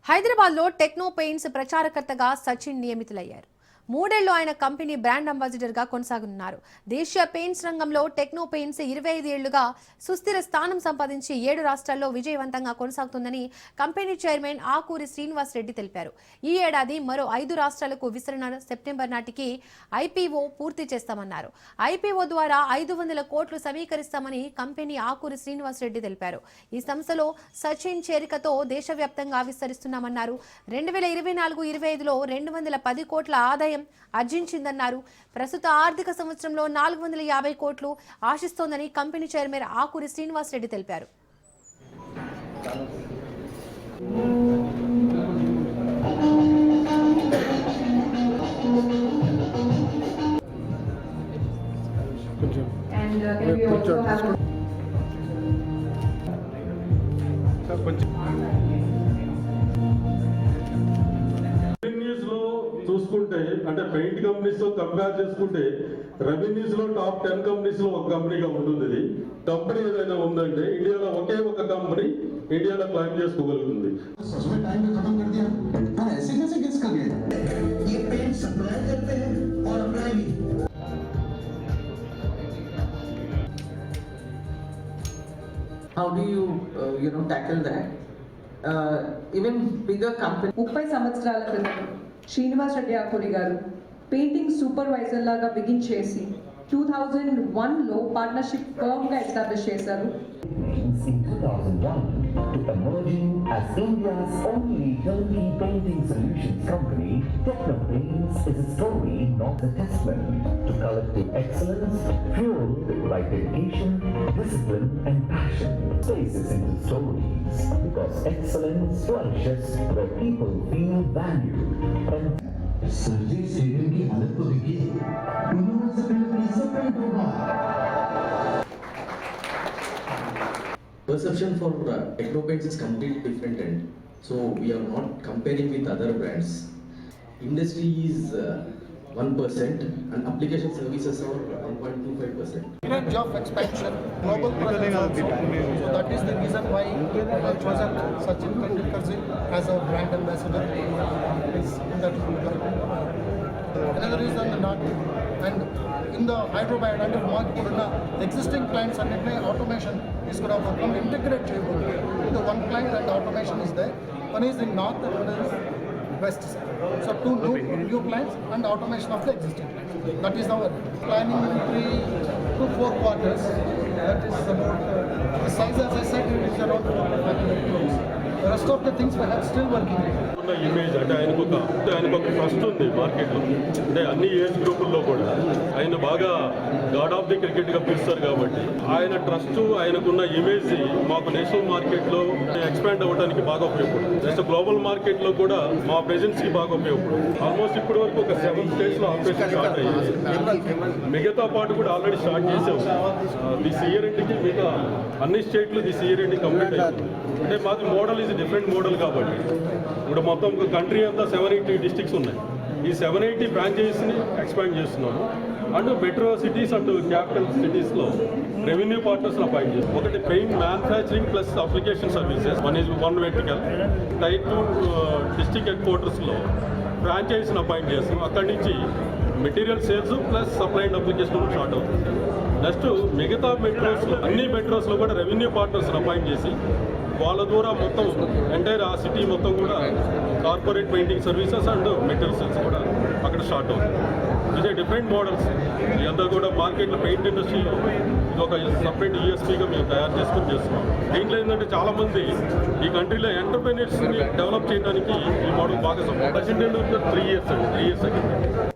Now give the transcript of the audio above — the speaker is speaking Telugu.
హైదరాబాద్లో టెక్నో పెయింట్స్ ప్రచారకర్తగా సచిన్ నియమితులయ్యారు. 3 ఏళ్లు ఆయన కంపెనీ బ్రాండ్ అంబాసిడర్గా కొనసాగనున్నారు. దేశీయ పెయింట్స్ రంగంలో టెక్నో పెయింట్స్ 25 ఏళ్లుగా సుస్థిర స్థానం సంపాదించి 7 రాష్ట్రాల్లో విజయవంతంగా కొనసాగుతుందని కంపెనీ చైర్మన్ ఆకూరి శ్రీనివాస్ రెడ్డి తెలిపారు. ఈ ఏడాది మరో 5 రాష్ట్రాలకు విస్తరణ సెప్టెంబర్ నాటికి ఐపీఓ పూర్తి చేస్తామన్నారు. ఐపీఓ ద్వారా 500 కోట్లు సమీకరిస్తామని కంపెనీ ఆకూరి శ్రీనివాస్ రెడ్డి తెలిపారు. ఈ సంస్థలో సచిన్ చేరికతో దేశవ్యాప్తంగా విస్తరిస్తున్నామన్నారు. 2024-25లో 210 కోట్ల ఆదాయం ఆర్జించిందన్నారు. ప్రస్తుత ఆర్థిక సంవత్సరంలో 450 కోట్లు ఆశిస్తోందని కంపెనీ చైర్మన్ ఆకూరి శ్రీనివాస్ రెడ్డి తెలిపారు. చూసుకుంటే అంటే పెయింట్ కంపెనీస్ తో కంపేర్ చేసుకుంటే రెవెన్యూస్ లో టాప్ 10 కంపెనీస్ లో ఒక కంపెనీగా ఉంటుంది. ఇది కంపెనీ ఏదైనా ఉందంటే ఇండియాలో ఒకే ఒక కంపెనీ ఇండియాలో claim చేసుకోగలుగుతుంది. How do you tackle that? Even bigger company. 30 సంవత్సరాల క్రితం శ్రీనివాస్ రెడ్డి ఆకూరి గారు పెయింటింగ్ సూపర్వైజర్ లాగా బిగిన్ చేసి 2001లో పార్ట్నర్షిప్ ఫర్మ్ గా ఎస్టాబ్లిష్ చేశారు. In 2001 to emerging as India's only turnkey painting solutions company, Techno Paints is a story, not a testament to collective excellence fueled by dedication, discipline and passion. Spaces into stories because excellence flourishes where people feel valued and सर्जी स्टेडियम की हालत तो देखिए, उन्होंने से पहले पेंट होगा. Perception for Techno Paints is completely different, and so we are not comparing with other brands. Industry is 1% and application services are 1.25%. Range of expansion, global presence also. So that is the reason why I chosen Sachin Tendulkar as our brand ambassador. Is in that another reason not, and in the Hyderabad and Madhurana, the existing clients and automation is going to become integrated. The one client and automation is there. One is in north and one is west side. So two new clients and automation of the existing clients. That is our planning in 3 to 4 quarters. That is about the size, as I said, is around 400 crores. The rest of the things we have still working. Image అంటే ఆయనకు ఒక ట్రస్ట్ ఉంది మార్కెట్లో. అంటే అన్ని ఏజ్ గ్రూపుల్లో కూడా ఆయన బాగా గాడ్ ఆఫ్ ది క్రికెట్ గా పిలుస్తారు కాబట్టి ఆయన ట్రస్ట్ ఆయనకున్న ఇమేజ్ మాకు నేషనల్ మార్కెట్ లో ఎక్స్పాండ్ అవ్వడానికి బాగా ఉపయోగపడుతుంది. నెక్స్ట్ గ్లోబల్ మార్కెట్ లో కూడా మా ప్రెజెన్స్ కి బాగా ఉపయోగపడుతుంది. ఆల్మోస్ట్ ఇప్పటి వరకు ఒక 7 స్టేట్స్ లో ఆపరేషన్ స్టార్ట్ అయ్యింది. మిగతా పాటు కూడా ఆల్రెడీ స్టార్ట్ చేసాం. దిస్ ఇయర్ ఎండ్కి మిగతా అన్ని స్టేట్లు దిస్ ఇయర్ ఎండ్ కంప్లీట్ అయింది. అంటే మాది మోడల్ ఇది డిఫరెంట్ మోడల్ కాబట్టి ఇప్పుడు మొత్తం కంట్రీ అంతా 780 డిస్ట్రిక్ట్స్ ఉన్నాయి. ఈ 780 బ్రాంచెస్ని ఎక్స్పాండ్ చేస్తున్నాము. And metro cities and capital సిటీస్లో రెవెన్యూ పార్ట్నర్స్ అపాయింట్ చేస్తాం. ఒకటి paint manufacturing plus application services one vertical. Tier 2 district head క్వార్టర్స్లో ఫ్రాంచైజీని అపాయింట్ చేస్తాం. అక్కడి నుంచి material sales plus supply and application start అవుతుంది. నెక్స్ట్ మిగతా మెట్రోస్లో అన్ని మెట్రోస్లో కూడా రెవెన్యూ పార్ట్నర్స్ని అపాయింట్ చేసి వాళ్ళ ద్వారా మొత్తం ఎంటైర్ ఆ సిటీ మొత్తం కూడా corporate painting services and material sales కూడా అక్కడ స్టార్ట్ అవుతుంది. ఇదే డిఫరెంట్ మోడల్స్ ఇదంతా కూడా మార్కెట్లో పెయింట్ ఇండస్ట్రీలో ఇది ఒక సపరేట్ యూఎస్పీగా మేము తయారు చేసుకుని చేస్తున్నాం. దీంట్లో ఏంటంటే చాలామంది ఈ కంట్రీలో ఎంటర్ప్రెన్యూర్స్ని డెవలప్ చేయడానికి ఈ మోడల్ బాగా సపోర్ట్. సచిన్ టెండూల్కర్ 3 years అయింది.